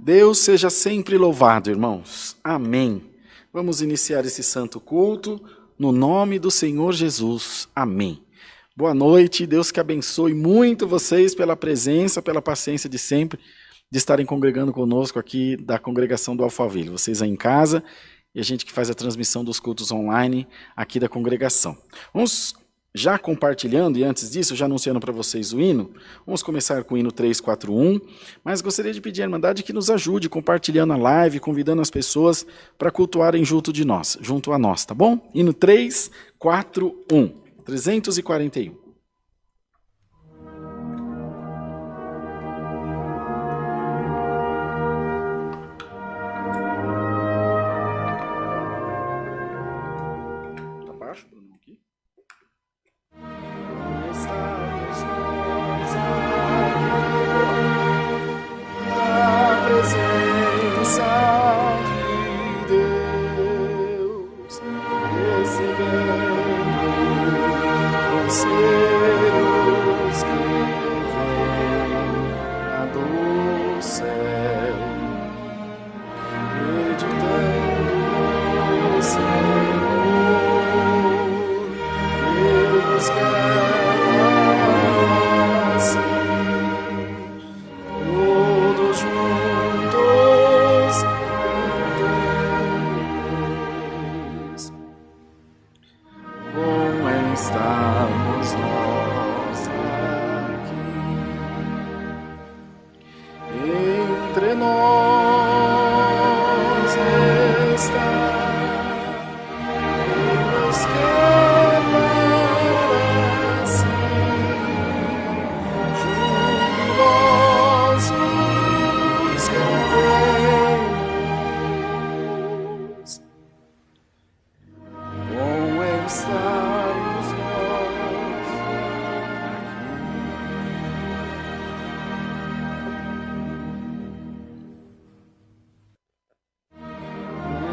Deus seja sempre louvado, irmãos. Amém. Vamos iniciar esse santo culto no nome do Senhor Jesus. Amém. Boa noite, Deus que abençoe muito vocês pela presença, pela paciência de sempre, de estarem congregando conosco aqui da congregação do Alphaville. Vocês aí em casa e a gente que faz a transmissão dos cultos online aqui da congregação. Vamos já compartilhando, e antes disso, já anunciando para vocês o hino, vamos começar com o hino 341, mas gostaria de pedir à Irmandade que nos ajude compartilhando a live, convidando as pessoas para cultuarem junto a nós, tá bom? Hino 341, 341.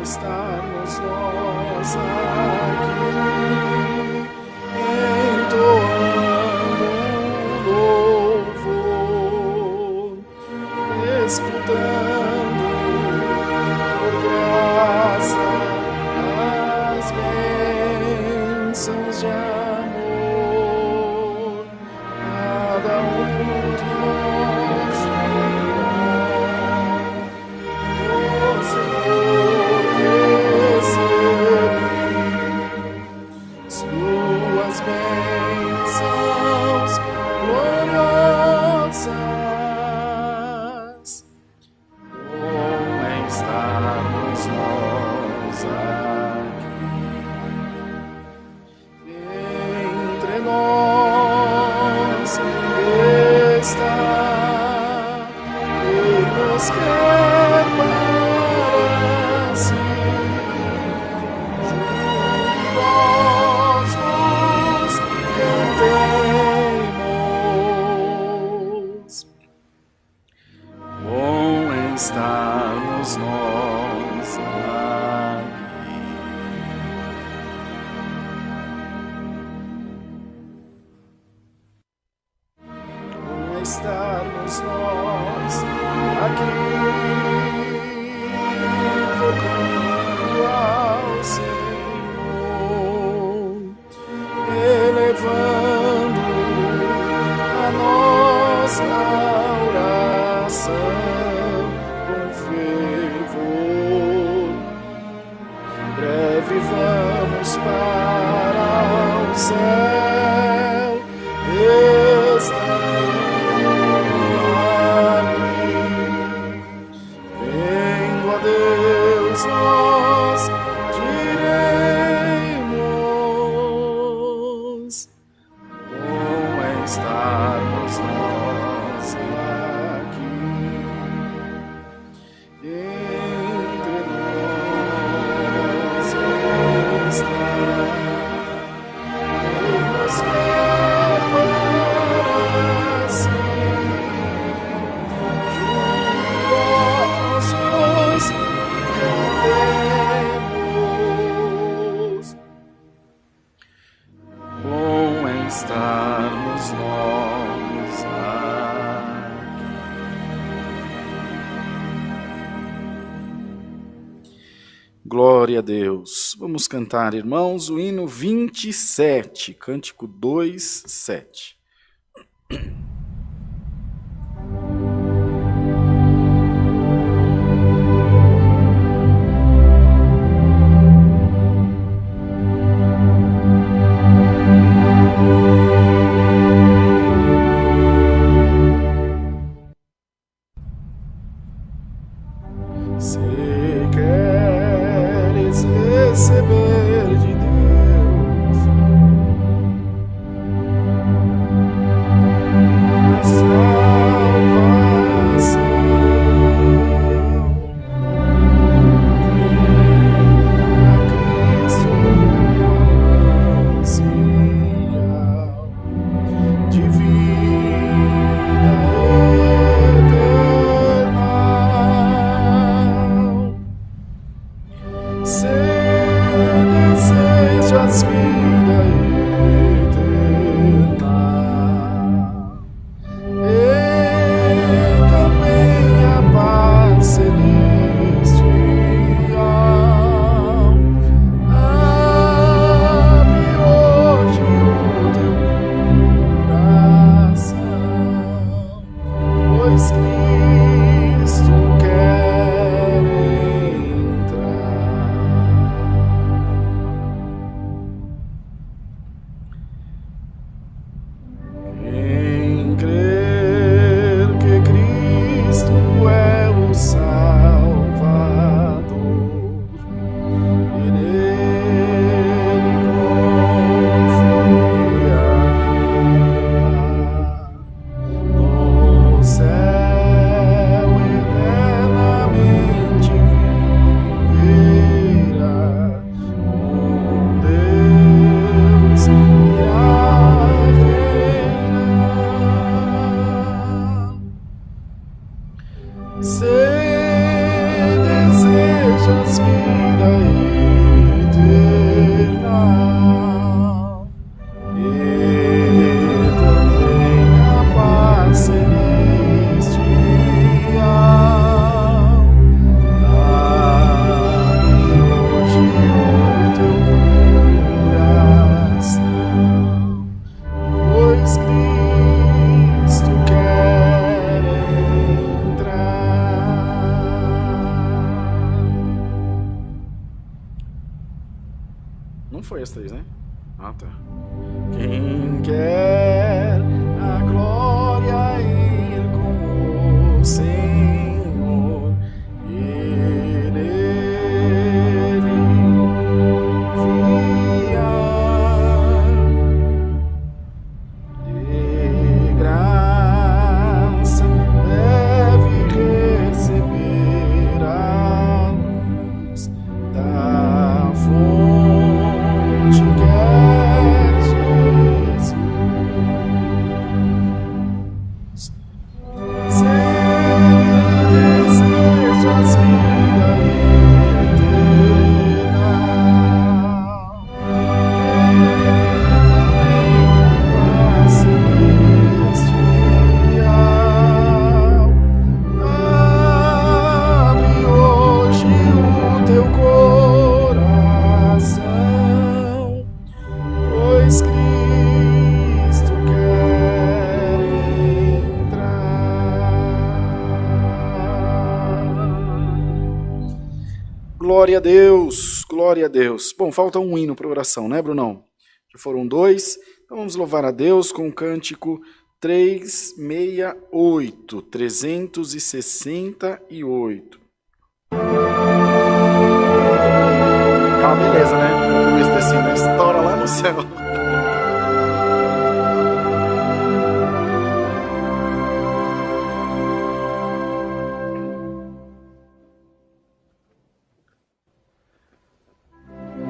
Estamos nós aqui, entoando louvor, escutando por graça as bênçãos de amor, cada de nós dirá, o Senhor suas bênçãos gloriosas. Bom é estarmos nós aqui, entre nós está quem nos quer para si. Bom é estarmos nós aqui. Bom é estarmos nós aqui, proclamando ao Senhor, elevando a nossa oração com fervor. Breve vamos para o céu, estando ali, vendo a Deus nós diremos. Bom é estarmos nós aqui, entre nós está quem nos quer para si. Jubilosos cantemos. Bom é estarmos nós aqui. Glória a Deus. Vamos cantar, irmãos, o hino 27, cântico 2, 7. Se queres receber de Deus a salvação, a Cristo manancial de vida eterna. Se desejas vida eterna e também a paz celestial, abre hoje o teu coração, pois Cristo quer entrar. Quem crer que Cristo é o Salvador e nele confiar, no céu eternamente viverá, com Deus irá reinar. Se desejas vida eterna e também a paz celestial, abre hoje o teu coração, pois Cristo quer entrar. Não foi as três, né? Ah, tá. Quem quer a glória ir com o Senhor e nele confiar, de graça deve receber a luz da fonte que é Jesus. Se desejas vida eterna paz celestial, abre hoje o teu coração, pois Cristo quer entrar. Glória a Deus, glória a Deus. Bom, falta um hino para oração, né, Brunão? Já foram 2, então vamos louvar a Deus com o cântico 368, 368. Ah, beleza, né? Começo descendo a estoura lá no céu.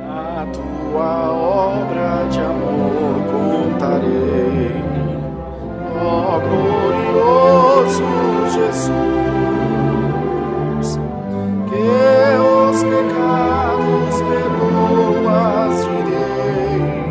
A tua obra de amor contarei, ó glorioso Jesus, que os pecados perdoas, direi,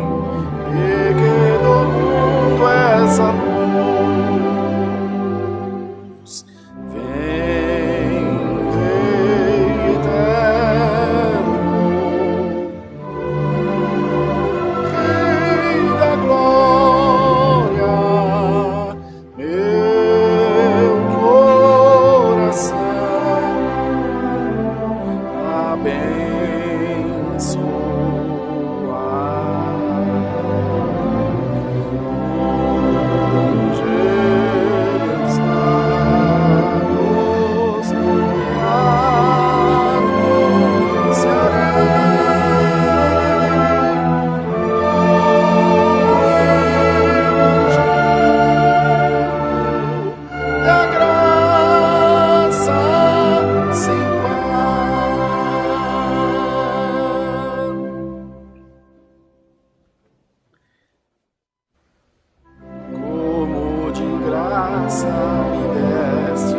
me deste o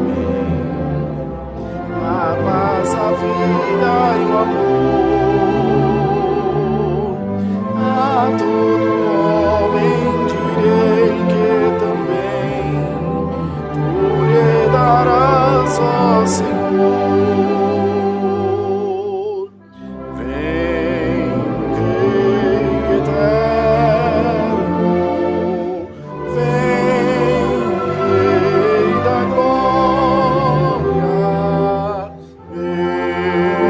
bem, a paz, a vida e o amor. A todo homem direi que também tu lhe darás, ó Senhor. Vem, Rei eterno, vem, Rei da glória,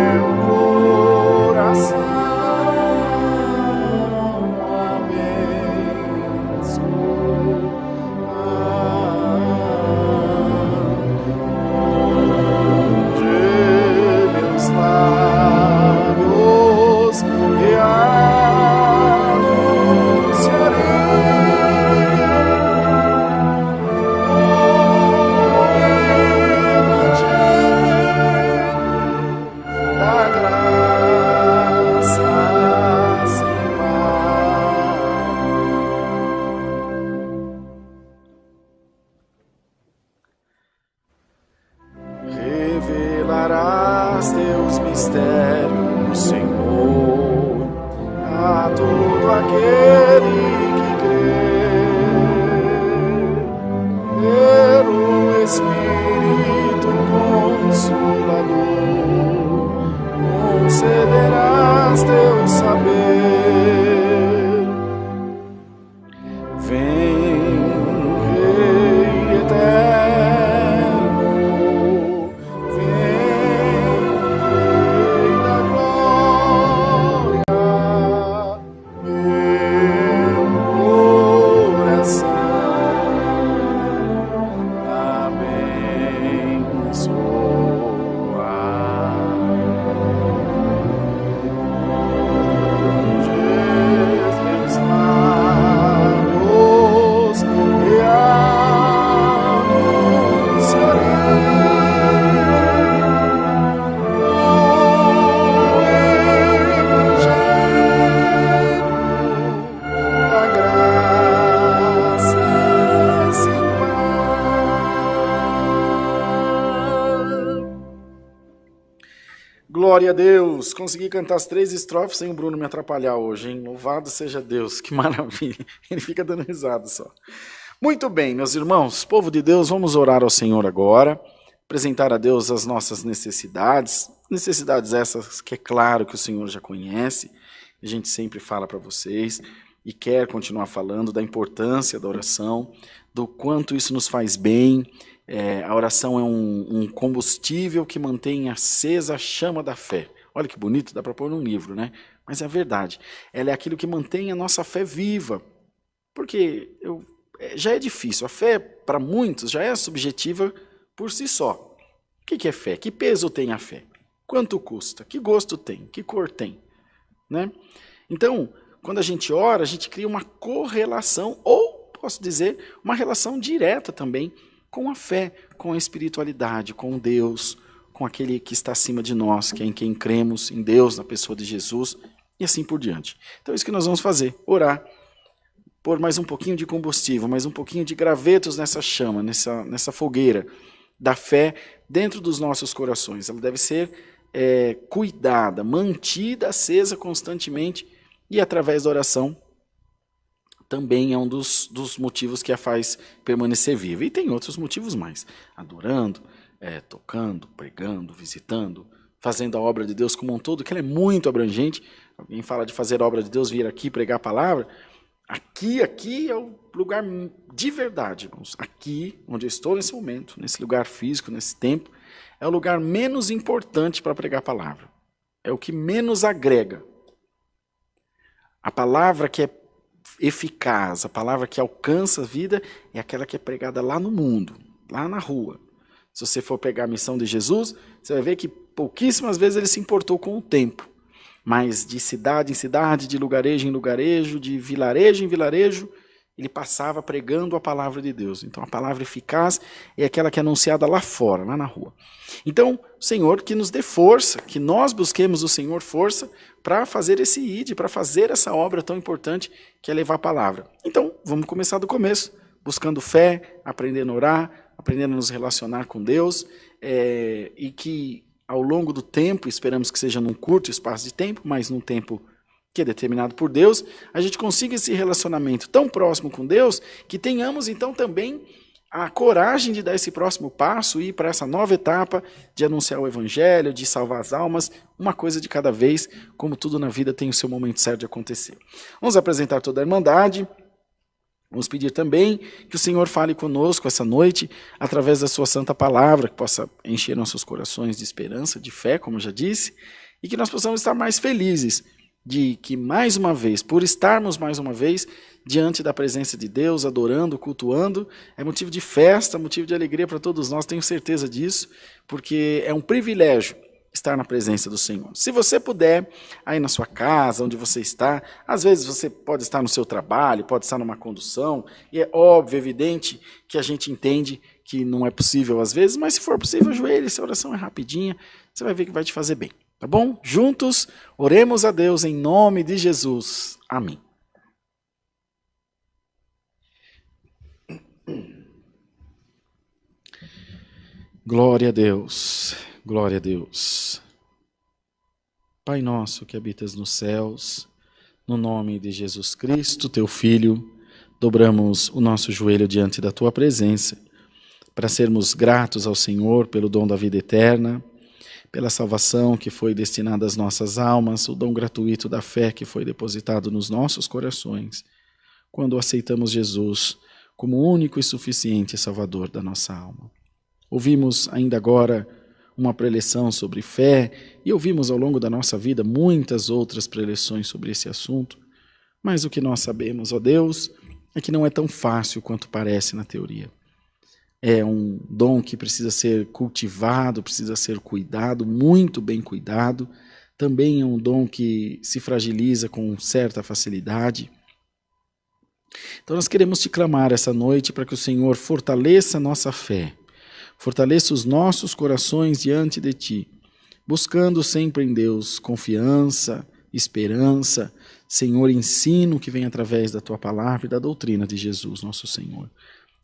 meu coração revelarás teus mistérios, Senhor, a todo aquele que crê. Pelo Espírito Consolador, concederás teu saber. Vem, Rei eterno, Glória a Deus! Consegui cantar as 3 estrofes sem o Bruno me atrapalhar hoje, hein? Louvado seja Deus, que maravilha! Ele fica dando risada só. Muito bem, meus irmãos, povo de Deus, vamos orar ao Senhor agora, apresentar a Deus as nossas necessidades essas que é claro que o Senhor já conhece, a gente sempre fala para vocês e quer continuar falando da importância da oração, do quanto isso nos faz bem. A oração é um combustível que mantém acesa a chama da fé. Olha que bonito, dá para pôr num livro, né? Mas é verdade. Ela é aquilo que mantém a nossa fé viva. Porque já é difícil. A fé, para muitos, já é subjetiva por si só. O que é fé? Que peso tem a fé? Quanto custa? Que gosto tem? Que cor tem? Né? Então, quando a gente ora, a gente cria uma correlação, ou, posso dizer, uma relação direta também com a fé, com a espiritualidade, com Deus, com aquele que está acima de nós, que é em quem cremos, em Deus, na pessoa de Jesus, e assim por diante. Então é isso que nós vamos fazer, orar, pôr mais um pouquinho de combustível, mais um pouquinho de gravetos nessa chama, nessa fogueira da fé dentro dos nossos corações. Ela deve ser cuidada, mantida, acesa constantemente, e através da oração também é um dos motivos que a faz permanecer viva. E tem outros motivos mais. Adorando, tocando, pregando, visitando, fazendo a obra de Deus como um todo, que ela é muito abrangente. Alguém fala de fazer a obra de Deus, vir aqui pregar a palavra. Aqui é o lugar de verdade, irmãos. Aqui, onde eu estou nesse momento, nesse lugar físico, nesse tempo, é o lugar menos importante para pregar a palavra. É o que menos agrega. A palavra que é eficaz, a palavra que alcança a vida é aquela que é pregada lá no mundo, lá na rua. Se você for pegar a missão de Jesus, você vai ver que pouquíssimas vezes ele se importou com o tempo, mas de cidade em cidade, de lugarejo em lugarejo, de vilarejo em vilarejo, ele passava pregando a palavra de Deus. Então a palavra eficaz é aquela que é anunciada lá fora, lá na rua. Então, Senhor, que nos dê força, que nós busquemos o Senhor força para fazer esse ID, para fazer essa obra tão importante que é levar a palavra. Então, vamos começar do começo, buscando fé, aprendendo a orar, aprendendo a nos relacionar com Deus, e que ao longo do tempo, esperamos que seja num curto espaço de tempo, mas num tempo que é determinado por Deus, a gente consiga esse relacionamento tão próximo com Deus, que tenhamos então também a coragem de dar esse próximo passo e ir para essa nova etapa de anunciar o Evangelho, de salvar as almas, uma coisa de cada vez, como tudo na vida tem o seu momento certo de acontecer. Vamos apresentar toda a Irmandade. Vamos pedir também que o Senhor fale conosco essa noite, através da sua santa palavra, que possa encher nossos corações de esperança, de fé, como eu já disse, e que nós possamos estar mais felizes de que, mais uma vez, por estarmos mais uma vez diante da presença de Deus, adorando, cultuando, é motivo de festa, motivo de alegria para todos nós, tenho certeza disso, porque é um privilégio estar na presença do Senhor. Se você puder, aí na sua casa, onde você está, às vezes você pode estar no seu trabalho, pode estar numa condução, e é óbvio, evidente, que a gente entende que não é possível às vezes, mas se for possível, ajoelhe, se a oração é rapidinha, você vai ver que vai te fazer bem, tá bom? Juntos, oremos a Deus em nome de Jesus. Amém. Glória a Deus. Glória a Deus. Pai nosso que habitas nos céus, no nome de Jesus Cristo, teu Filho, dobramos o nosso joelho diante da tua presença, para sermos gratos ao Senhor pelo dom da vida eterna, pela salvação que foi destinada às nossas almas, o dom gratuito da fé que foi depositado nos nossos corações, quando aceitamos Jesus como único e suficiente Salvador da nossa alma. Ouvimos ainda agora uma preleção sobre fé, e ouvimos ao longo da nossa vida muitas outras preleções sobre esse assunto, mas o que nós sabemos, ó Deus, é que não é tão fácil quanto parece na teoria. É um dom que precisa ser cultivado, precisa ser cuidado, muito bem cuidado, também é um dom que se fragiliza com certa facilidade. Então nós queremos te clamar essa noite para que o Senhor fortaleça a nossa fé, fortaleça os nossos corações diante de Ti, buscando sempre em Deus confiança, esperança, Senhor, ensino que vem através da Tua palavra e da doutrina de Jesus, nosso Senhor.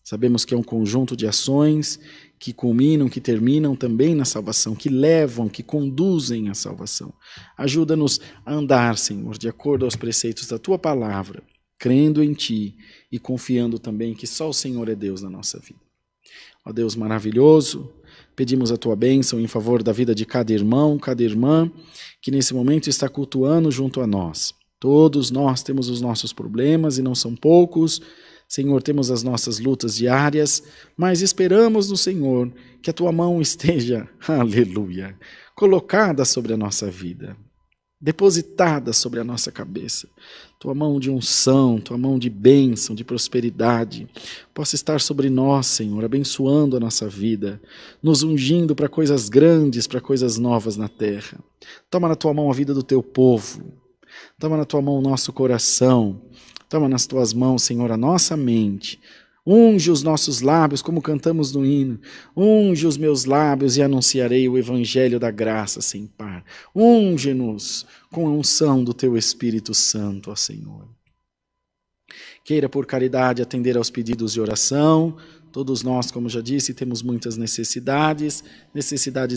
Sabemos que é um conjunto de ações que culminam, que terminam também na salvação, que levam, que conduzem à salvação. Ajuda-nos a andar, Senhor, de acordo aos preceitos da Tua palavra, crendo em Ti e confiando também que só o Senhor é Deus na nossa vida. Ó Deus maravilhoso, pedimos a Tua bênção em favor da vida de cada irmão, cada irmã, que nesse momento está cultuando junto a nós. Todos nós temos os nossos problemas e não são poucos. Senhor, temos as nossas lutas diárias, mas esperamos no Senhor que a Tua mão esteja, aleluia, colocada sobre a nossa vida, depositada sobre a nossa cabeça. Tua mão de unção, Tua mão de bênção, de prosperidade, possa estar sobre nós, Senhor, abençoando a nossa vida, nos ungindo para coisas grandes, para coisas novas na terra. Toma na Tua mão a vida do Teu povo, toma na Tua mão o nosso coração, toma nas Tuas mãos, Senhor, a nossa mente. Unge os nossos lábios, como cantamos no hino. Unge os meus lábios e anunciarei o evangelho da graça sem par. Unge-nos com a unção do Teu Espírito Santo, ó Senhor. Queira por caridade atender aos pedidos de oração. Todos nós, como já disse, temos muitas necessidades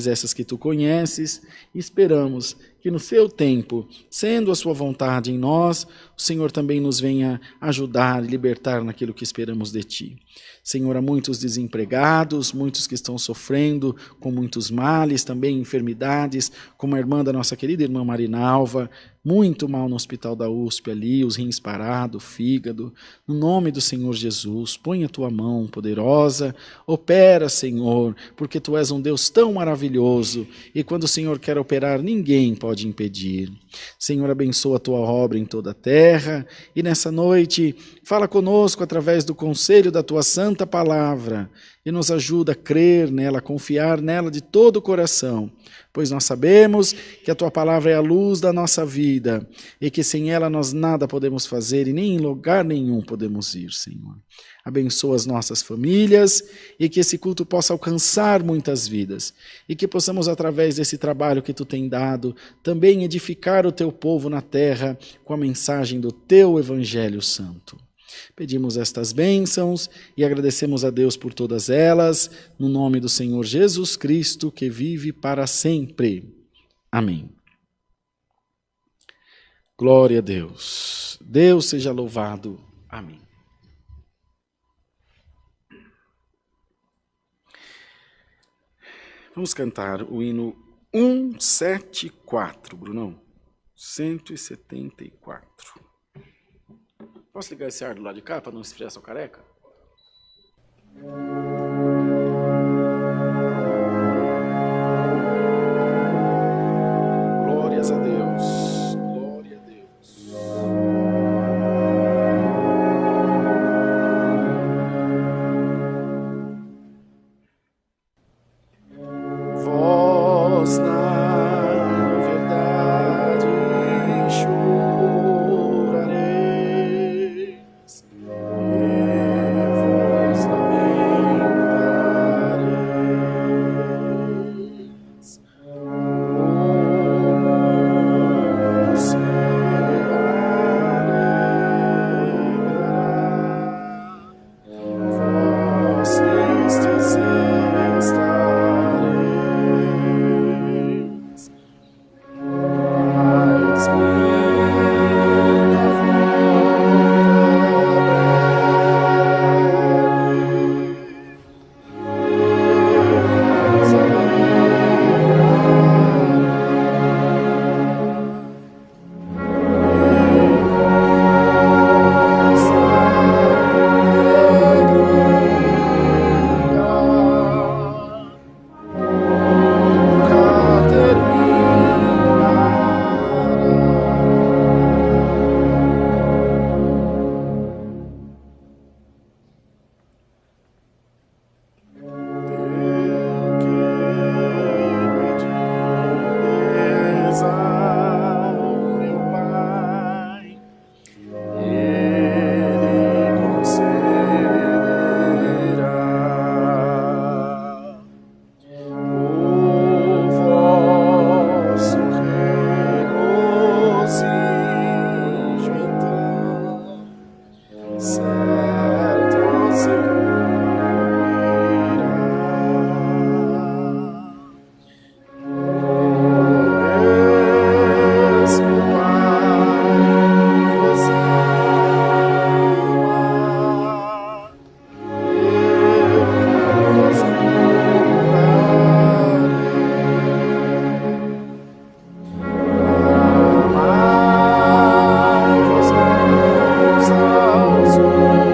essas que Tu conheces, e esperamos que no Seu tempo, sendo a Sua vontade em nós, o Senhor também nos venha ajudar e libertar naquilo que esperamos de Ti. Senhor, há muitos desempregados, muitos que estão sofrendo com muitos males, também enfermidades, como a irmã da nossa querida irmã Marinalva, muito mal no hospital da USP ali, os rins parados, o fígado. No nome do Senhor Jesus, põe a Tua mão poderosa, opera, Senhor, porque Tu és um Deus tão maravilhoso, e quando o Senhor quer operar, ninguém pode impedir. Senhor, abençoa a Tua obra em toda a terra, e nessa noite, fala conosco através do conselho da Tua santa palavra, e nos ajuda a crer nela, a confiar nela de todo o coração, pois nós sabemos que a Tua palavra é a luz da nossa vida, e que sem ela nós nada podemos fazer, e nem em lugar nenhum podemos ir, Senhor. Abençoa as nossas famílias, e que esse culto possa alcançar muitas vidas, e que possamos, através desse trabalho que Tu tem dado, também edificar o Teu povo na terra com a mensagem do Teu Evangelho Santo. Pedimos estas bênçãos e agradecemos a Deus por todas elas, no nome do Senhor Jesus Cristo, que vive para sempre. Amém. Glória a Deus. Deus seja louvado. Amém. Vamos cantar o hino 174, Brunão. 174. Posso ligar esse ar do lado de cá para não esfriar sua careca? Glórias a Deus. Glória a Deus. Vós na verdade chorareis e vos lamentareis. O se alegrará, vós tristes estareis. Mas minha volta meu Pai, Ele concederá o vosso regozijo, então, certo se cumprirá. Mesmo Pai vos ama, eu vos amai-vos uns aos outros.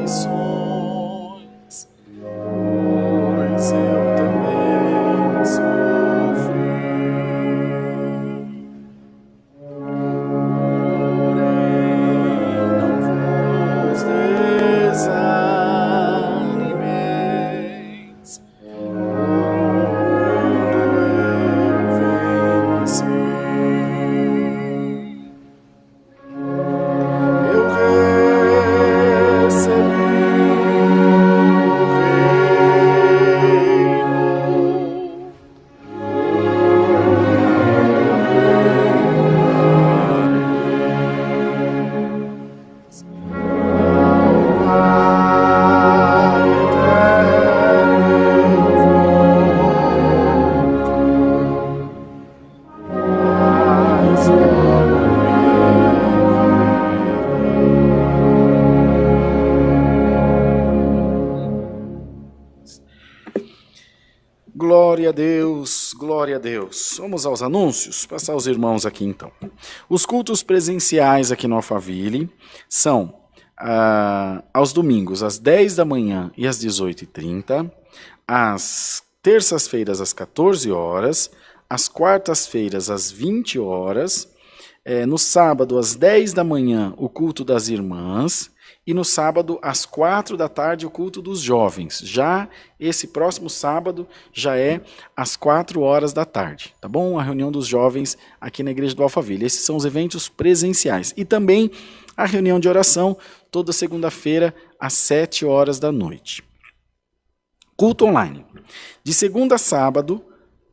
Aflições, pois eu também sofri. Porém, não vos desanimeis, o mundo eu venci. Eu recebi o Glória a Deus, glória a Deus. Vamos aos anúncios? Passar os irmãos aqui então. Os cultos presenciais aqui no Alphaville são aos domingos às 10 da manhã e às 18h30, às terças-feiras às 14 horas, às quartas-feiras às 20 horas, no sábado às 10 da manhã o culto das irmãs E no sábado, às 4 da tarde, o culto dos jovens. Já esse próximo sábado, já é às 4 horas da tarde, tá bom? A reunião dos jovens aqui na igreja do Alphaville. Esses são os eventos presenciais. E também a reunião de oração, toda segunda-feira, às 7 horas da noite. Culto online. De segunda a sábado,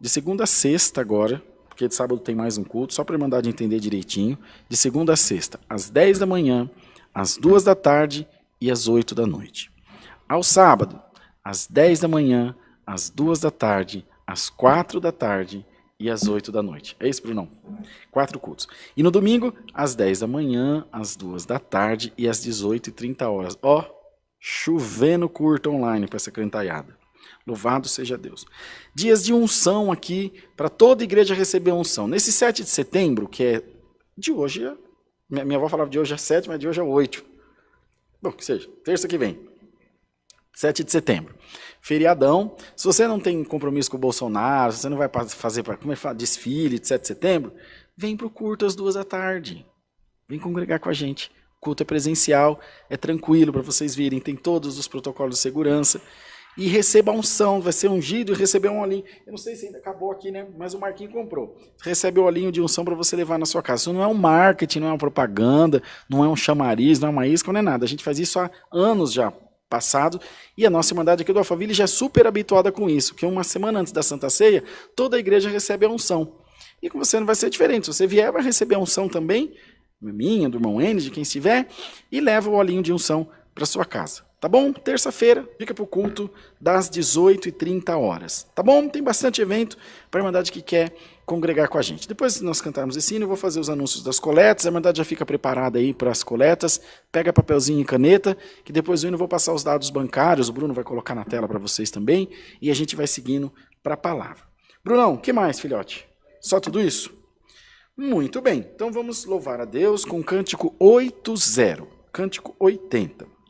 de segunda a sexta agora, porque de sábado tem mais um culto, só para mandar de entender direitinho, de segunda a sexta, às 10 da manhã, às 2 da tarde e às 8 da noite. Ao sábado, às 10 da manhã, às 2 da tarde, às 4 da tarde e às 8 da noite. É isso, Brunão? 4 cultos. E no domingo, às 10 da manhã, às 2 da tarde e às 18h30. Ó, chovendo curto online para essa cantaiada. Louvado seja Deus. Dias de unção aqui, para toda igreja receber unção. Nesse 7 de setembro, que é de hoje, minha avó falava de hoje é 7, mas de hoje é 8. Bom, que seja, terça que vem. 7 de setembro. Feriadão. Se você não tem compromisso com o Bolsonaro, se você não vai fazer desfile de 7 de setembro, vem para o culto às 2 da tarde. Vem congregar com a gente. O culto é presencial, é tranquilo para vocês virem, tem todos os protocolos de segurança. E receba a unção, vai ser ungido e receber um olhinho. Eu não sei se ainda acabou aqui, né? Mas o Marquinhos comprou. Recebe o olhinho de unção para você levar na sua casa. Isso não é um marketing, não é uma propaganda, não é um chamariz, não é uma isca, não é nada. A gente faz isso há anos já passado. E a nossa irmandade aqui do Alphaville já é super habituada com isso. Que uma semana antes da Santa Ceia, toda a igreja recebe a unção. E com você não vai ser diferente. Se você vier, vai receber a unção também, minha, do irmão N, de quem estiver, e leva o olhinho de unção para sua casa. Tá bom? Terça-feira, fica para o culto das 18h30. Tá bom? Tem bastante evento para a Irmandade que quer congregar com a gente. Depois que nós cantarmos esse hino, eu vou fazer os anúncios das coletas. A Irmandade já fica preparada aí para as coletas. Pega papelzinho e caneta, que depois do hino eu vou passar os dados bancários. O Bruno vai colocar na tela para vocês também. E a gente vai seguindo para a palavra. Brunão, o que mais, filhote? Só tudo isso? Muito bem. Então vamos louvar a Deus com o cântico 80. Cântico 80.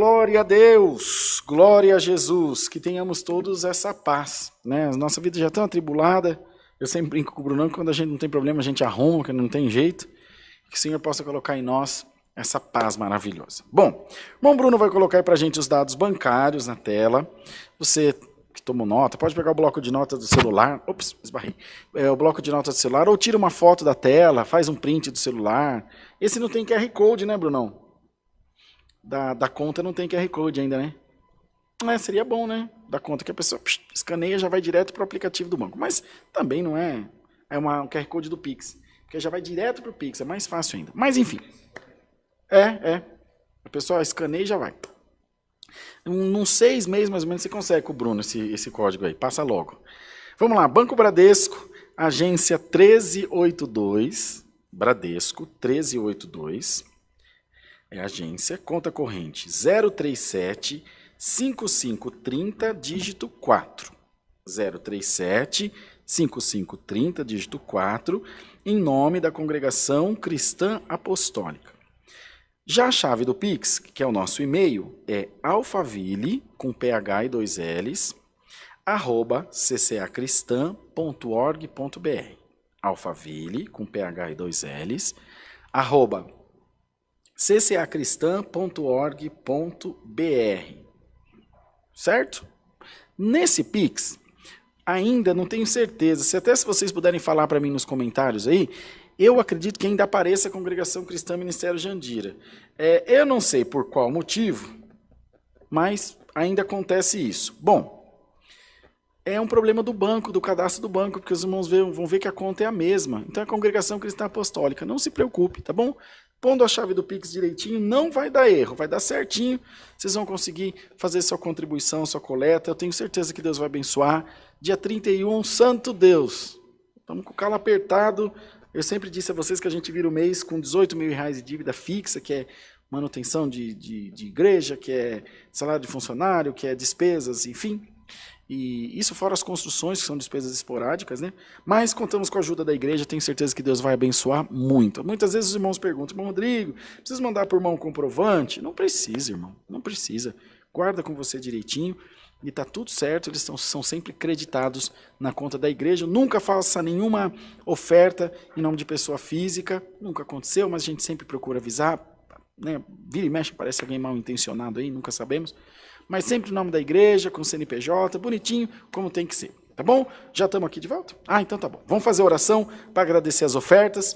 Glória a Deus, glória a Jesus, que tenhamos todos essa paz, né? A nossa vida já é tão atribulada, eu sempre brinco com o Brunão, que quando a gente não tem problema, a gente arruma, que não tem jeito, que o Senhor possa colocar em nós essa paz maravilhosa. Bom, o irmão Bruno vai colocar aí para a gente os dados bancários na tela. Você que tomou nota, pode pegar o bloco de notas do celular, ops, esbarrei, o bloco de notas do celular, ou tira uma foto da tela, faz um print do celular. Esse não tem QR Code, né, Brunão? Da conta não tem QR Code ainda, né? Seria bom, né? Da conta que a pessoa escaneia, já vai direto para o aplicativo do banco. Mas também não é. É um QR Code do Pix. Porque já vai direto para o Pix, é mais fácil ainda. Mas enfim. A pessoa escaneia e já vai. Num 6 meses, mais ou menos, você consegue com o Bruno esse código aí. Passa logo. Vamos lá. Banco Bradesco, agência 1382. Bradesco, 1382. É a agência, conta corrente 037 5530, dígito 4. 037 5530, dígito 4, em nome da Congregação Cristã Apostólica. Já a chave do Pix, que é o nosso e-mail, é alphaville, com PH e 2 L's, @ccacristã.org.br. Alphaville, com PH e 2 L's, @ccacristã.org.br. Certo? Nesse Pix, ainda não tenho certeza, se vocês puderem falar para mim nos comentários aí, eu acredito que ainda apareça a Congregação Cristã Ministério Jandira. Eu não sei por qual motivo, mas ainda acontece isso. Bom, é um problema do banco, do cadastro do banco, porque os irmãos vão ver que a conta é a mesma. Então, é a Congregação Cristã Apostólica. Não se preocupe, tá bom? Pondo a chave do Pix direitinho, não vai dar erro, vai dar certinho. Vocês vão conseguir fazer sua contribuição, sua coleta. Eu tenho certeza que Deus vai abençoar. Dia 31, Santo Deus. Estamos com o calo apertado. Eu sempre disse a vocês que a gente vira o mês com 18 mil reais de dívida fixa, que é manutenção de igreja, que é salário de funcionário, que é despesas, enfim. E isso fora as construções, que são despesas esporádicas, né? Mas contamos com a ajuda da igreja, tenho certeza que Deus vai abençoar muito. Muitas vezes os irmãos perguntam, irmão Rodrigo, precisa mandar por mão comprovante? Não precisa, irmão, não precisa. Guarda com você direitinho e está tudo certo, eles são sempre creditados na conta da igreja. Nunca faça nenhuma oferta em nome de pessoa física, nunca aconteceu, mas a gente sempre procura avisar, né? Vira e mexe, parece alguém mal intencionado aí, nunca sabemos. Mas sempre em nome da igreja, com CNPJ, bonitinho, como tem que ser. Tá bom? Já estamos aqui de volta? Então tá bom. Vamos fazer oração para agradecer as ofertas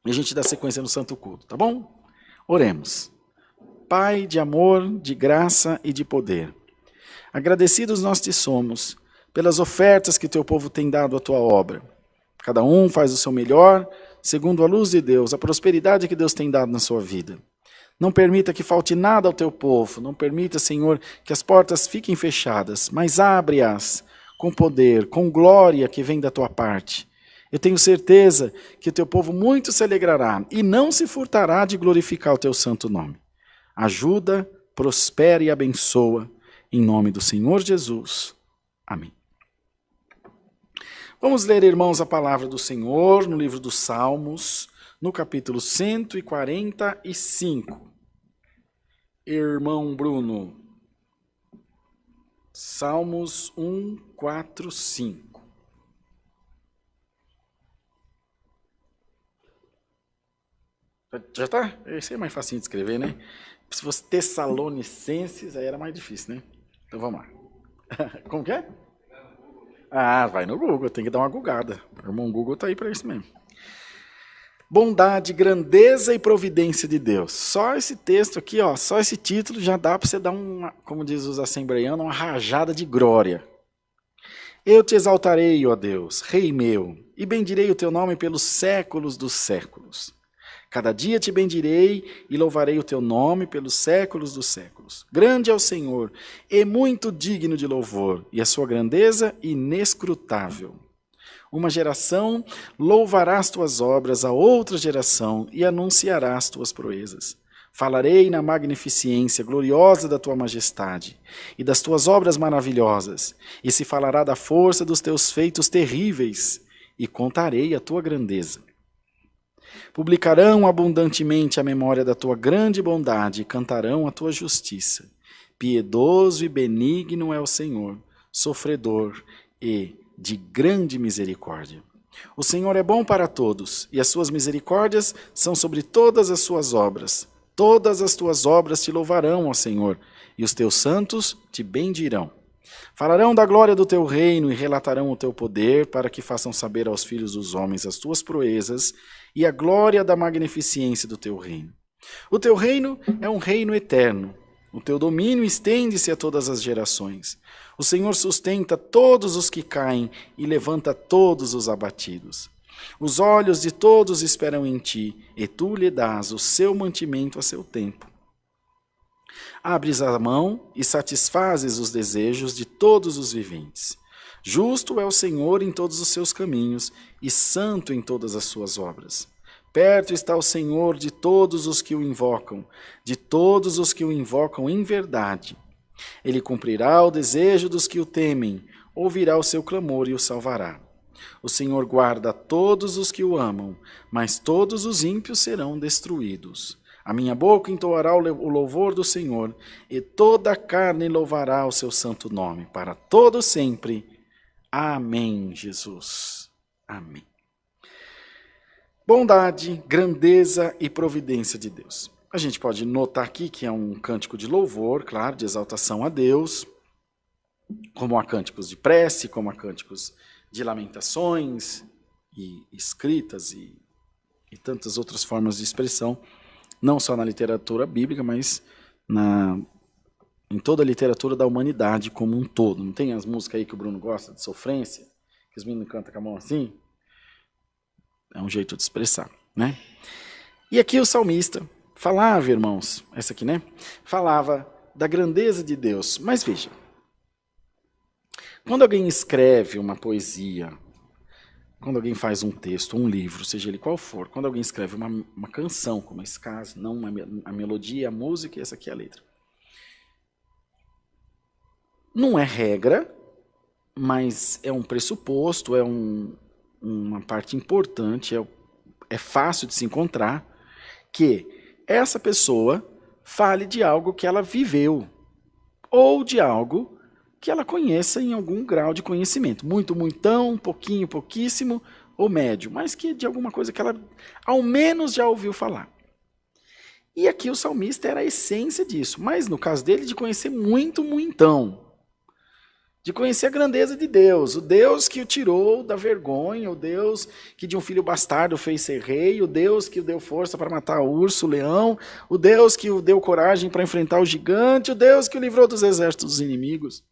e a gente dá sequência no Santo Culto, tá bom? Oremos. Pai de amor, de graça e de poder, agradecidos nós te somos pelas ofertas que teu povo tem dado à tua obra. Cada um faz o seu melhor, segundo a luz de Deus, a prosperidade que Deus tem dado na sua vida. Não permita que falte nada ao teu povo, não permita, Senhor, que as portas fiquem fechadas, mas abre-as com poder, com glória que vem da tua parte. Eu tenho certeza que o teu povo muito se alegrará e não se furtará de glorificar o teu santo nome. Ajuda, prospera e abençoa, em nome do Senhor Jesus. Amém. Vamos ler, irmãos, a palavra do Senhor no livro dos Salmos, no capítulo 145. Irmão Bruno, Salmos 1, 4, 5. Já tá? Esse é mais facinho de escrever, né? Se fosse Tessalonicenses, aí era mais difícil, né? Então vamos lá. Como que é? Vai no Google, tem que dar uma googada. O irmão Google tá aí para isso mesmo. Bondade, grandeza e providência de Deus. Só esse texto aqui, só esse título já dá para você dar como diz os assembleianos, uma rajada de glória. Eu te exaltarei, ó Deus, Rei meu, e bendirei o teu nome pelos séculos dos séculos. Cada dia te bendirei e louvarei o teu nome pelos séculos dos séculos. Grande é o Senhor e muito digno de louvor, e a sua grandeza inescrutável. Uma geração louvará as tuas obras a outra geração e anunciará as tuas proezas. Falarei na magnificência gloriosa da tua majestade e das tuas obras maravilhosas, e se falará da força dos teus feitos terríveis, e contarei a tua grandeza. Publicarão abundantemente a memória da tua grande bondade e cantarão a tua justiça. Piedoso e benigno é o Senhor, sofredor e de grande misericórdia. O Senhor é bom para todos, e as suas misericórdias são sobre todas as suas obras. Todas as tuas obras te louvarão, ó Senhor, e os teus santos te bendirão. Falarão da glória do teu reino e relatarão o teu poder, para que façam saber aos filhos dos homens as tuas proezas e a glória da magnificência do teu reino. O teu reino é um reino eterno. O teu domínio estende-se a todas as gerações. O Senhor sustenta todos os que caem e levanta todos os abatidos. Os olhos de todos esperam em ti, e tu lhe dás o seu mantimento a seu tempo. Abres a mão e satisfazes os desejos de todos os viventes. Justo é o Senhor em todos os seus caminhos, e santo em todas as suas obras. Perto está o Senhor de todos os que o invocam, de todos os que o invocam em verdade. Ele cumprirá o desejo dos que o temem, ouvirá o seu clamor e o salvará. O Senhor guarda todos os que o amam, mas todos os ímpios serão destruídos. A minha boca entoará o louvor do Senhor, e toda a carne louvará o seu santo nome, para todo sempre. Amém, Jesus. Amém. Bondade, grandeza e providência de Deus. A gente pode notar aqui que é um cântico de louvor, claro, de exaltação a Deus, como há cânticos de prece, como há cânticos de lamentações, e escritas e tantas outras formas de expressão, não só na literatura bíblica, mas em toda a literatura da humanidade como um todo. Não tem as músicas aí que o Bruno gosta, de sofrência, que os meninos cantam com a mão assim? É um jeito de expressar, né? E aqui o salmista falava, irmãos, essa aqui, né? Falava da grandeza de Deus. Mas veja, quando alguém escreve uma poesia, quando alguém faz um texto, um livro, seja ele qual for, quando alguém escreve uma canção, como esse caso, não a melodia, a música, e essa aqui é a letra. Não é regra, mas é um pressuposto, é uma parte importante, é fácil de se encontrar, que essa pessoa fale de algo que ela viveu, ou de algo que ela conheça em algum grau de conhecimento. Muito, muitão, pouquinho, pouquíssimo, ou médio, mas que de alguma coisa que ela, ao menos, já ouviu falar. E aqui o salmista era a essência disso, mas no caso dele, de conhecer muito, muitão. De conhecer a grandeza de Deus, o Deus que o tirou da vergonha, o Deus que de um filho bastardo fez ser rei, o Deus que o deu força para matar o urso, o leão, o Deus que o deu coragem para enfrentar o gigante, o Deus que o livrou dos exércitos dos inimigos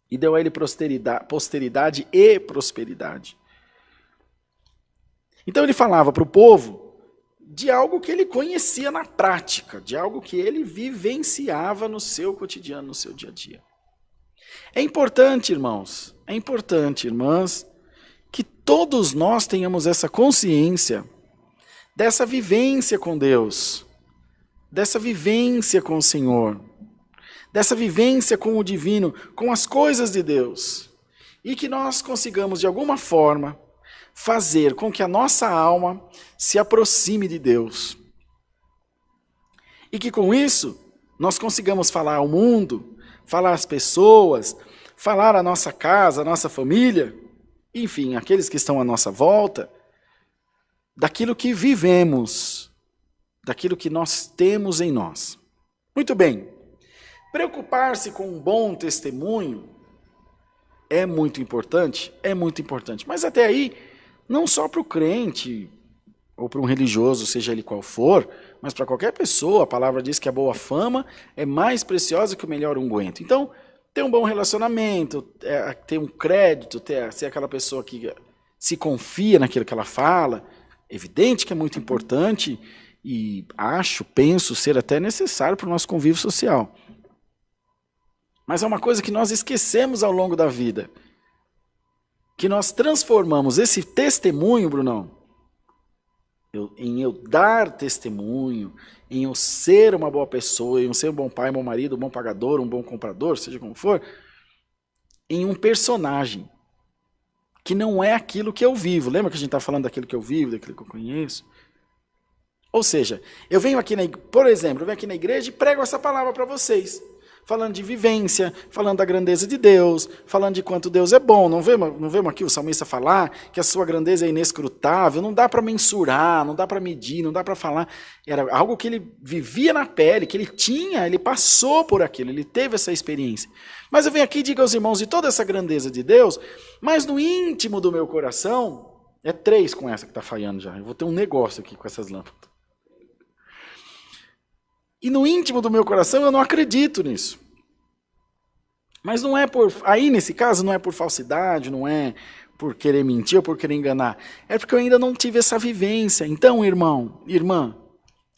e deu a ele posteridade e prosperidade. Então ele falava para o povo de algo que ele conhecia na prática, de algo que ele vivenciava no seu cotidiano, no seu dia a dia. É importante, irmãos, é importante, irmãs, que todos nós tenhamos essa consciência dessa vivência com Deus, dessa vivência com o Senhor, dessa vivência com o divino, com as coisas de Deus, e que nós consigamos, de alguma forma, fazer com que a nossa alma se aproxime de Deus. E que com isso, nós consigamos falar ao mundo, falar às pessoas, falar à nossa casa, à nossa família, enfim, aqueles que estão à nossa volta, daquilo que vivemos, daquilo que nós temos em nós. Muito bem, preocupar-se com um bom testemunho é muito importante, mas até aí, não só para o crente, ou para um religioso, seja ele qual for, mas para qualquer pessoa, a palavra diz que a boa fama é mais preciosa que o melhor unguento. Então, ter um bom relacionamento, ter um crédito, ser aquela pessoa que se confia naquilo que ela fala, evidente que é muito importante e penso ser até necessário para o nosso convívio social. Mas é uma coisa que nós esquecemos ao longo da vida, que nós transformamos esse testemunho, Brunão, em eu dar testemunho, em eu ser uma boa pessoa, em eu ser um bom pai, um bom marido, um bom pagador, um bom comprador, seja como for, em um personagem que não é aquilo que eu vivo. Lembra que a gente está falando daquilo que eu vivo, daquilo que eu conheço? Ou seja, eu venho aqui, por exemplo, eu venho aqui na igreja e prego essa palavra para vocês. Falando de vivência, falando da grandeza de Deus, falando de quanto Deus é bom. Não vemos aqui o salmista falar que a sua grandeza é inescrutável, não dá para mensurar, não dá para medir, não dá para falar. Era algo que ele vivia na pele, que ele tinha, ele passou por aquilo, ele teve essa experiência. Mas eu venho aqui e digo aos irmãos de toda essa grandeza de Deus, mas no íntimo do meu coração, é 3 com essa que está falhando já, eu vou ter um negócio aqui com essas lâmpadas. E no íntimo do meu coração eu não acredito nisso. Mas não é aí nesse caso não é por falsidade, não é por querer mentir ou por querer enganar. É porque eu ainda não tive essa vivência. Então, irmão, irmã,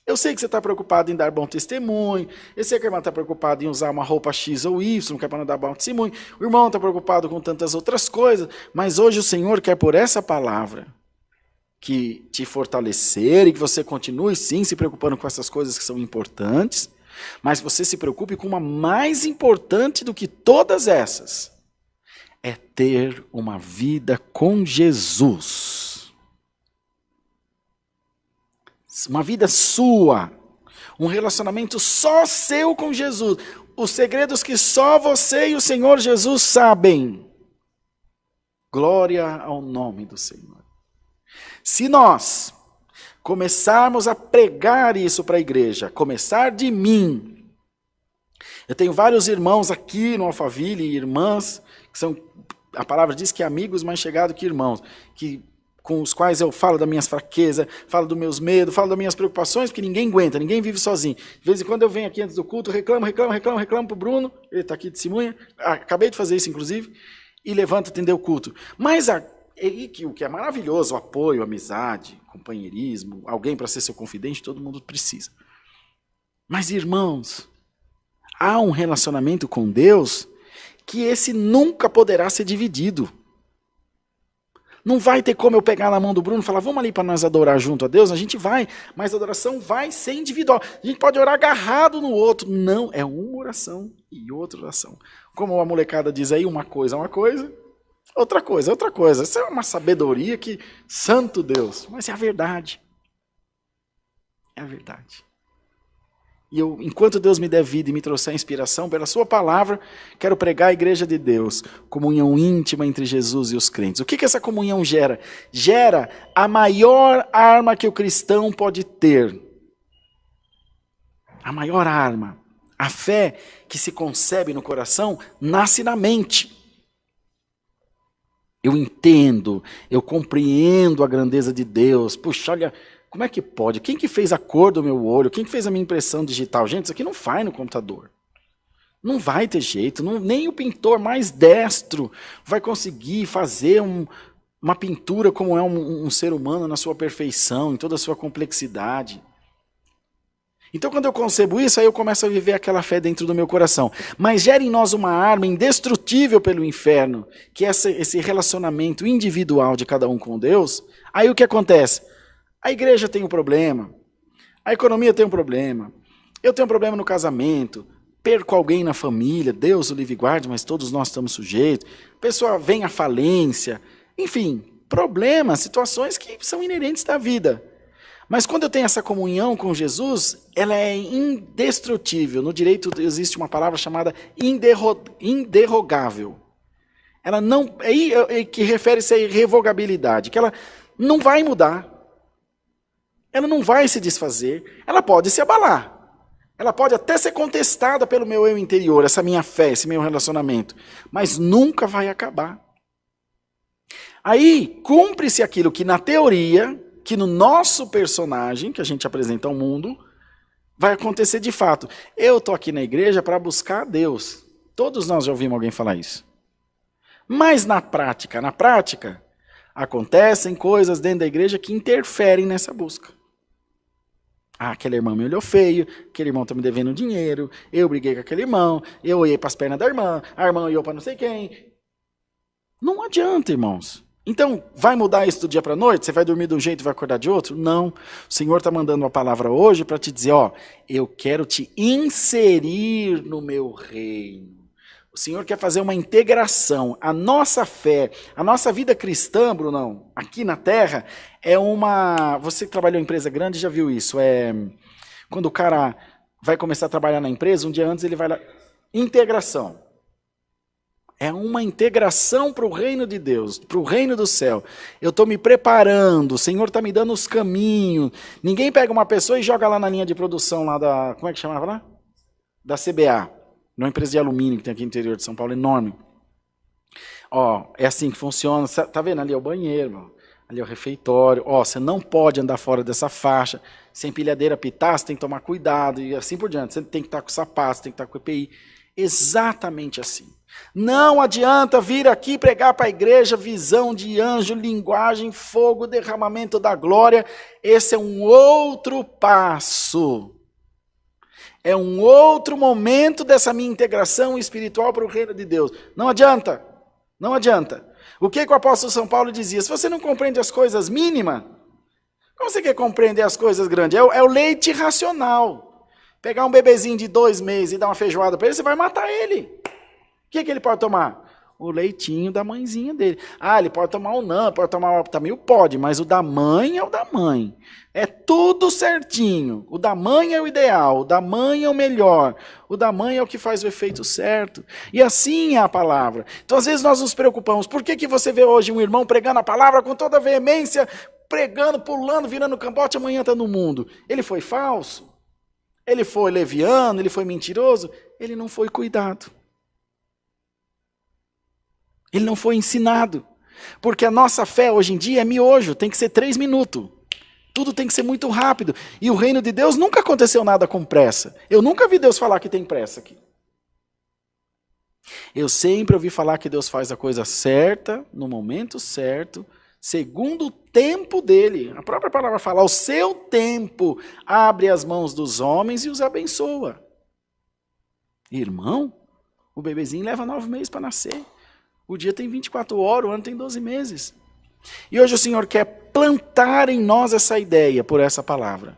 eu sei que você está preocupado em dar bom testemunho, eu sei que a irmã está preocupada em usar uma roupa X ou Y, que é para não dar bom testemunho, o irmão está preocupado com tantas outras coisas, mas hoje o Senhor quer por essa palavra que te fortalecer e que você continue sim se preocupando com essas coisas que são importantes, mas você se preocupe com uma mais importante do que todas essas, é ter uma vida com Jesus. Uma vida sua, um relacionamento só seu com Jesus, os segredos que só você e o Senhor Jesus sabem. Glória ao nome do Senhor. Se nós começarmos a pregar isso para a igreja, começar de mim, eu tenho vários irmãos aqui no Alphaville, irmãs, que são, a palavra diz que amigos mais chegados que irmãos, com os quais eu falo das minhas fraquezas, falo dos meus medos, falo das minhas preocupações, porque ninguém aguenta, ninguém vive sozinho. De vez em quando eu venho aqui antes do culto, reclamo para o Bruno, ele está aqui de testemunha, acabei de fazer isso inclusive, e levanto atender o culto. Mas o que é maravilhoso, o apoio, a amizade, companheirismo, alguém para ser seu confidente, todo mundo precisa. Mas, irmãos, há um relacionamento com Deus que esse nunca poderá ser dividido. Não vai ter como eu pegar na mão do Bruno e falar, vamos ali para nós adorar junto a Deus? A gente vai, mas a adoração vai ser individual. A gente pode orar agarrado no outro. Não, é uma oração e outra oração. Como a molecada diz aí, uma coisa é uma coisa, outra coisa é outra coisa. Isso é uma sabedoria que, santo Deus, mas é a verdade. É a verdade. E eu, enquanto Deus me der vida e me trouxer a inspiração pela sua palavra, quero pregar a igreja de Deus, comunhão íntima entre Jesus e os crentes. O que essa comunhão gera? Gera a maior arma que o cristão pode ter. A maior arma. A fé que se concebe no coração nasce na mente. Eu entendo, eu compreendo a grandeza de Deus. Puxa, olha, como é que pode? Quem que fez a cor do meu olho? Quem que fez a minha impressão digital? Gente, isso aqui não faz no computador. Não vai ter jeito. Nem o pintor mais destro vai conseguir fazer uma pintura como é um ser humano na sua perfeição, em toda a sua complexidade. Então, quando eu concebo isso, aí eu começo a viver aquela fé dentro do meu coração. Mas gera em nós uma arma indestrutível pelo inferno, que é esse relacionamento individual de cada um com Deus. Aí o que acontece? A igreja tem um problema, a economia tem um problema, eu tenho um problema no casamento, perco alguém na família, Deus o livre e guarde, mas todos nós estamos sujeitos, a pessoa vem à falência, enfim, problemas, situações que são inerentes da vida. Mas quando eu tenho essa comunhão com Jesus, ela é indestrutível. No direito existe uma palavra chamada inderrogável. Ela não, que refere-se à irrevogabilidade, que ela não vai mudar. Ela não vai se desfazer, ela pode se abalar. Ela pode até ser contestada pelo meu eu interior, essa minha fé, esse meu relacionamento, mas nunca vai acabar. Aí, cumpre-se aquilo que na teoria, que no nosso personagem, que a gente apresenta ao mundo, vai acontecer de fato. Eu estou aqui na igreja para buscar a Deus. Todos nós já ouvimos alguém falar isso. Mas na prática, acontecem coisas dentro da igreja que interferem nessa busca. Ah, aquele irmão me olhou feio, aquele irmão está me devendo dinheiro, eu briguei com aquele irmão, eu olhei para as pernas da irmã, a irmã olhou para não sei quem. Não adianta, irmãos. Então, vai mudar isso do dia para a noite? Você vai dormir de um jeito e vai acordar de outro? Não. O Senhor está mandando uma palavra hoje para te dizer, ó, eu quero te inserir no meu reino. O Senhor quer fazer uma integração. A nossa fé, a nossa vida cristã, Brunão, aqui na Terra, é uma... Você que trabalhou em empresa grande já viu isso. Quando o cara vai começar a trabalhar na empresa, um dia antes ele vai lá... Integração. É uma integração para o reino de Deus, para o reino do céu. Eu estou me preparando, o Senhor está me dando os caminhos. Ninguém pega uma pessoa e joga lá na linha de produção lá da... Como é que chamava lá? Da CBA. Uma empresa de alumínio que tem aqui no interior de São Paulo, enorme. Ó, é assim que funciona. Tá vendo? Ali é o banheiro, ali é o refeitório. Ó, você não pode andar fora dessa faixa. Se a empilhadeira pitar, você tem que tomar cuidado e assim por diante. Você tem que estar com sapato, tem que estar com EPI. Exatamente assim. Não adianta vir aqui pregar para a igreja visão de anjo, linguagem, fogo, derramamento da glória. Esse é um outro passo. É um outro momento dessa minha integração espiritual para o reino de Deus. Não adianta. Não adianta. O que o apóstolo São Paulo dizia? Se você não compreende as coisas mínimas, como você quer compreender as coisas grandes? É o leite racional. Pegar um bebezinho de 2 meses e dar uma feijoada para ele, você vai matar ele. O que ele pode tomar? O leitinho da mãezinha dele. Ah, ele pode tomar um não, pode tomar também, pode, mas o da mãe é o da mãe. É tudo certinho. O da mãe é o ideal, o da mãe é o melhor, o da mãe é o que faz o efeito certo. E assim é a palavra. Então, às vezes, nós nos preocupamos. Por que você vê hoje um irmão pregando a palavra com toda a veemência, pregando, pulando, virando cambote, amanhã está no mundo? Ele foi falso? Ele foi leviano? Ele foi mentiroso? Ele não foi cuidado. Ele não foi ensinado. Porque a nossa fé hoje em dia é miojo, tem que ser 3 minutos. Tudo tem que ser muito rápido. E o reino de Deus nunca aconteceu nada com pressa. Eu nunca vi Deus falar que tem pressa aqui. Eu sempre ouvi falar que Deus faz a coisa certa, no momento certo, segundo o tempo dele. A própria palavra fala, ao seu tempo, abre as mãos dos homens e os abençoa. Irmão, o bebezinho leva 9 meses para nascer. O dia tem 24 horas, o ano tem 12 meses. E hoje o Senhor quer plantar em nós essa ideia, por essa palavra,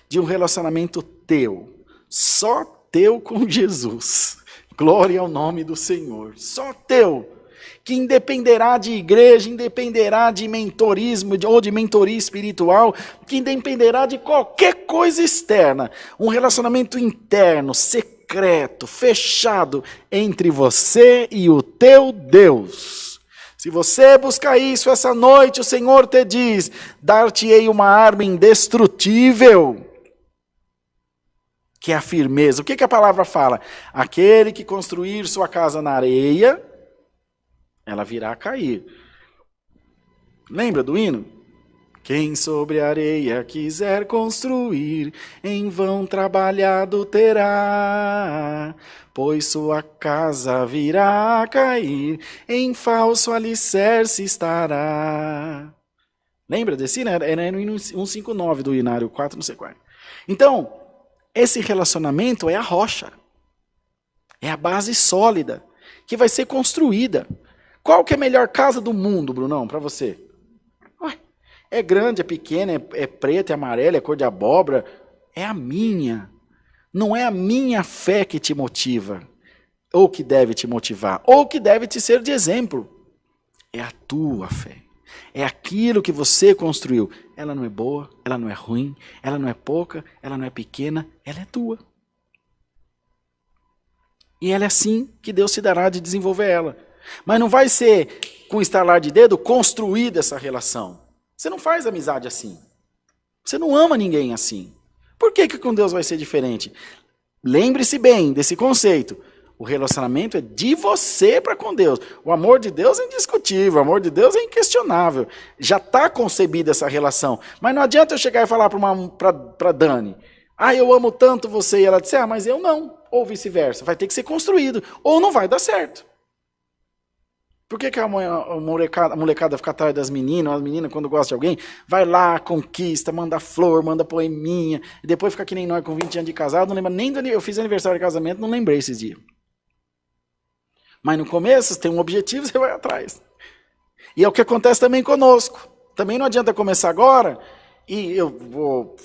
de um relacionamento teu, só teu com Jesus. Glória ao nome do Senhor, só teu, que independerá de igreja, independerá de mentorismo ou de mentoria espiritual, que independerá de qualquer coisa externa, um relacionamento interno, secreto, fechado entre você e o teu Deus. Se você buscar isso essa noite, o Senhor te diz, dar-te-ei uma arma indestrutível, que é a firmeza. O que a palavra fala? Aquele que construir sua casa na areia, ela virá a cair. Lembra do hino? Quem sobre a areia quiser construir, em vão trabalhado terá, pois sua casa virá a cair, em falso alicerce estará. Lembra desse hino? Era no hino 159 do Inário 4, não sei qual. Então, esse relacionamento é a rocha, é a base sólida, que vai ser construída. Qual que é a melhor casa do mundo, Brunão, para você? É grande, é pequena, é preta, é amarela, é cor de abóbora. É a minha. Não é a minha fé que te motiva, ou que deve te motivar, ou que deve te ser de exemplo. É a tua fé. É aquilo que você construiu. Ela não é boa, ela não é ruim, ela não é pouca, ela não é pequena, ela é tua. E ela é assim que Deus te dará de desenvolver ela. Mas não vai ser, com estalar de dedo, construída essa relação. Você não faz amizade assim. Você não ama ninguém assim. Por que com Deus vai ser diferente? Lembre-se bem desse conceito. O relacionamento é de você para com Deus. O amor de Deus é indiscutível, o amor de Deus é inquestionável. Já está concebida essa relação. Mas não adianta eu chegar e falar para Dani, eu amo tanto você, e ela disser, mas eu não. Ou vice-versa. Vai ter que ser construído. Ou não vai dar certo. Por que a molecada fica atrás das meninas, as meninas, quando gosta de alguém, vai lá, conquista, manda flor, manda poeminha, e depois fica que nem nós com 20 anos de casado, não lembra nem eu fiz aniversário de casamento, não lembrei esses dias. Mas no começo, você tem um objetivo, você vai atrás. E é o que acontece também conosco. Também não adianta começar agora, e eu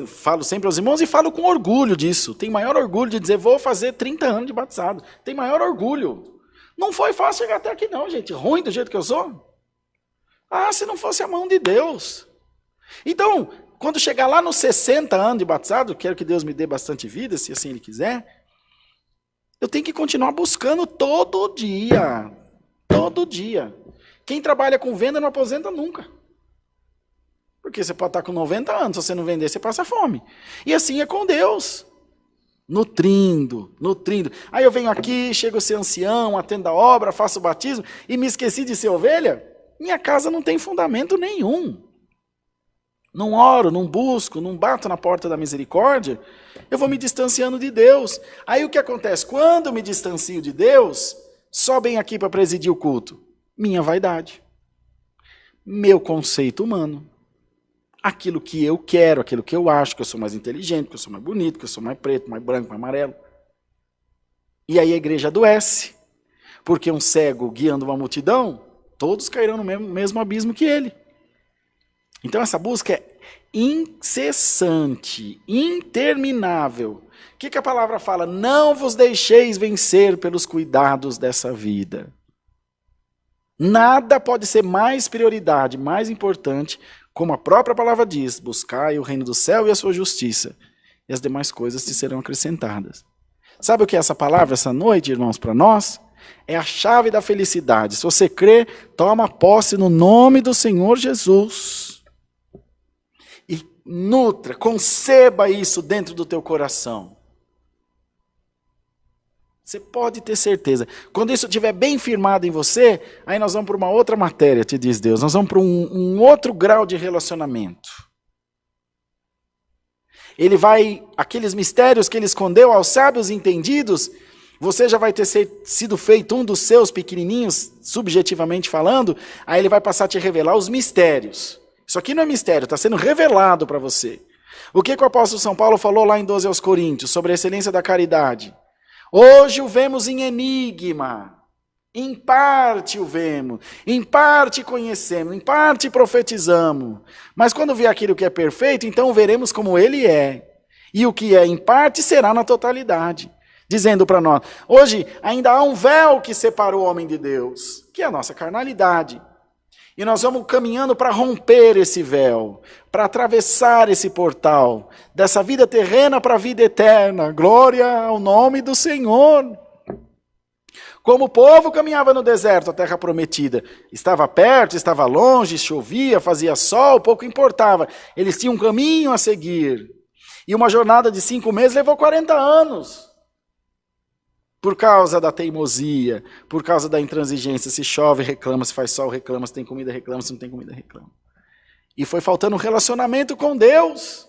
falo sempre aos irmãos e falo com orgulho disso. Tenho maior orgulho de dizer, vou fazer 30 anos de batizado. Tenho maior orgulho. Não foi fácil chegar até aqui não, gente. Ruim do jeito que eu sou. Ah, se não fosse a mão de Deus. Então, quando chegar lá nos 60 anos de batizado, quero que Deus me dê bastante vida, se assim Ele quiser, eu tenho que continuar buscando todo dia. Todo dia. Quem trabalha com venda não aposenta nunca. Porque você pode estar com 90 anos, se você não vender, você passa fome. E assim é com Deus. Nutrindo, nutrindo. Aí eu venho aqui, chego a ser ancião, atendo a obra, faço o batismo e me esqueci de ser ovelha. Minha casa não tem fundamento nenhum. Não oro, não busco, não bato na porta da misericórdia. Eu vou me distanciando de Deus. Aí o que acontece? Quando eu me distancio de Deus, sobem aqui para presidir o culto. Minha vaidade. Meu conceito humano. Aquilo que eu quero, aquilo que eu acho, que eu sou mais inteligente, que eu sou mais bonito, que eu sou mais preto, mais branco, mais amarelo. E aí a igreja adoece. Porque um cego guiando uma multidão, todos cairão no mesmo abismo que ele. Então essa busca é incessante, interminável. O que a palavra fala? Não vos deixeis vencer pelos cuidados dessa vida. Nada pode ser mais prioridade, mais importante, como a própria palavra diz, buscai o reino do céu e a sua justiça, e as demais coisas te serão acrescentadas. Sabe o que é essa palavra, essa noite, irmãos, para nós? É a chave da felicidade. Se você crê, toma posse no nome do Senhor Jesus. E nutra, conceba isso dentro do teu coração. Você pode ter certeza. Quando isso estiver bem firmado em você, aí nós vamos para uma outra matéria, te diz Deus. Nós vamos para um outro grau de relacionamento. Ele vai, aqueles mistérios que ele escondeu aos sábios e entendidos, você já vai ter sido feito um dos seus pequenininhos, subjetivamente falando, aí ele vai passar a te revelar os mistérios. Isso aqui não é mistério, está sendo revelado para você. O que o apóstolo São Paulo falou lá em 12 aos Coríntios, sobre a excelência da caridade? Hoje o vemos em enigma, em parte o vemos, em parte conhecemos, em parte profetizamos. Mas quando vier aquilo que é perfeito, então veremos como ele é. E o que é em parte será na totalidade. Dizendo para nós, hoje ainda há um véu que separa o homem de Deus, que é a nossa carnalidade. E nós vamos caminhando para romper esse véu, para atravessar esse portal, dessa vida terrena para a vida eterna. Glória ao nome do Senhor. Como o povo caminhava no deserto, a terra prometida. Estava perto, estava longe, chovia, fazia sol, pouco importava. Eles tinham um caminho a seguir. E uma jornada de 5 meses levou 40 anos. Por causa da teimosia, por causa da intransigência, se chove, reclama, se faz sol, reclama, se tem comida, reclama, se não tem comida, reclama. E foi faltando um relacionamento com Deus.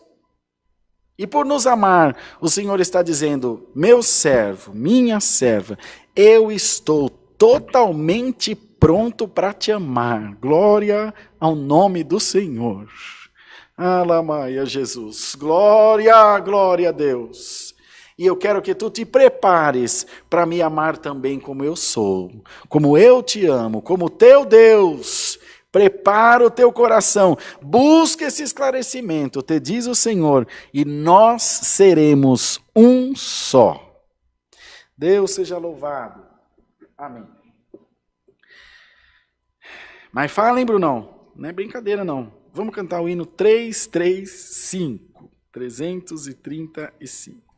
E por nos amar, o Senhor está dizendo, meu servo, minha serva, eu estou totalmente pronto para te amar. Glória ao nome do Senhor. Alamaia, Jesus. Glória, glória a Deus. E eu quero que tu te prepares para me amar também como eu sou, como eu te amo, como teu Deus. Prepara o teu coração, busca esse esclarecimento, te diz o Senhor, e nós seremos um só. Deus seja louvado. Amém. Mas falem, Brunão, não é brincadeira não. Vamos cantar o hino 335, 335.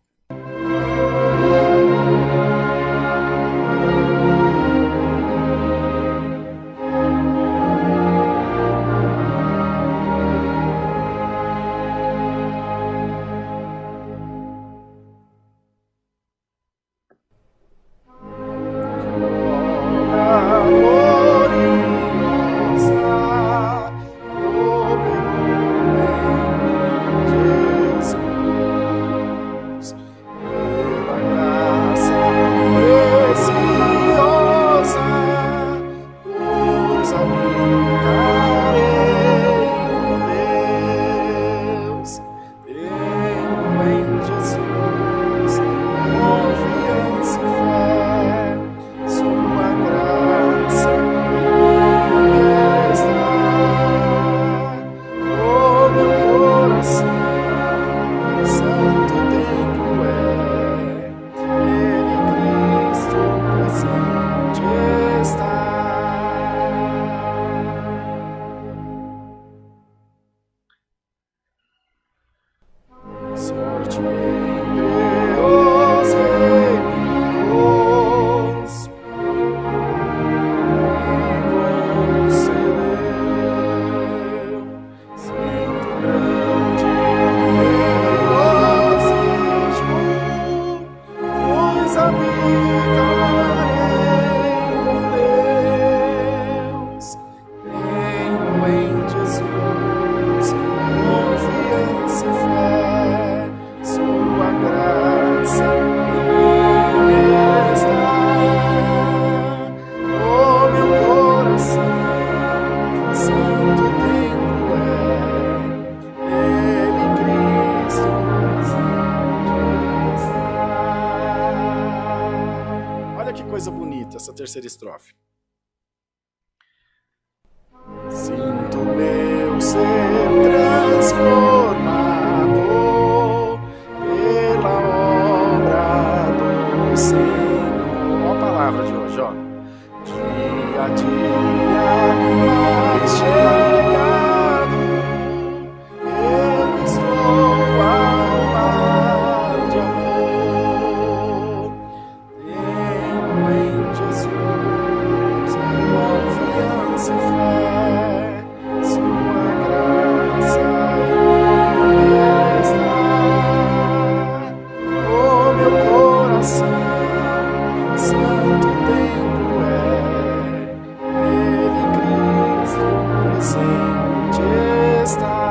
morte entre os reinos terceira estrofe. Sinto meu ser transformado pela obra do Senhor. Olha a palavra de hoje, ó. Dia a dia mais chegado, eu estou ao mar de amor. Tenho em Jesus confiança e fé, sua graça em mim está. Oh, meu coração, santo templo é, nele Cristo presente está.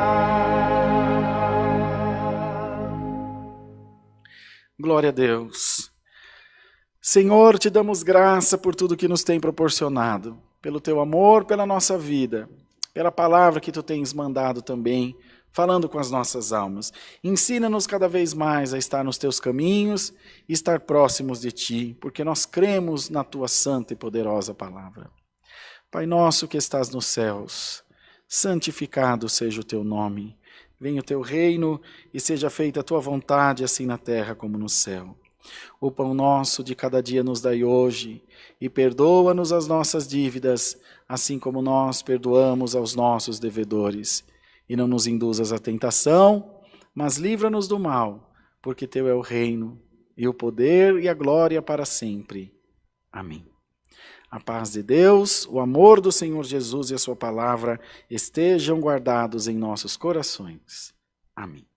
Glória a Deus. Senhor, te damos graça por tudo que nos tem proporcionado, pelo teu amor, pela nossa vida, pela palavra que tu tens mandado também, falando com as nossas almas. Ensina-nos cada vez mais a estar nos teus caminhos e estar próximos de ti, porque nós cremos na tua santa e poderosa palavra. Pai nosso que estás nos céus, santificado seja o teu nome. Venha o teu reino e seja feita a tua vontade, assim na terra como no céu. O pão nosso de cada dia nos dai hoje, e perdoa-nos as nossas dívidas, assim como nós perdoamos aos nossos devedores. E não nos induzas à tentação, mas livra-nos do mal, porque teu é o reino, e o poder e a glória para sempre. Amém. A paz de Deus, o amor do Senhor Jesus e a sua palavra estejam guardados em nossos corações. Amém.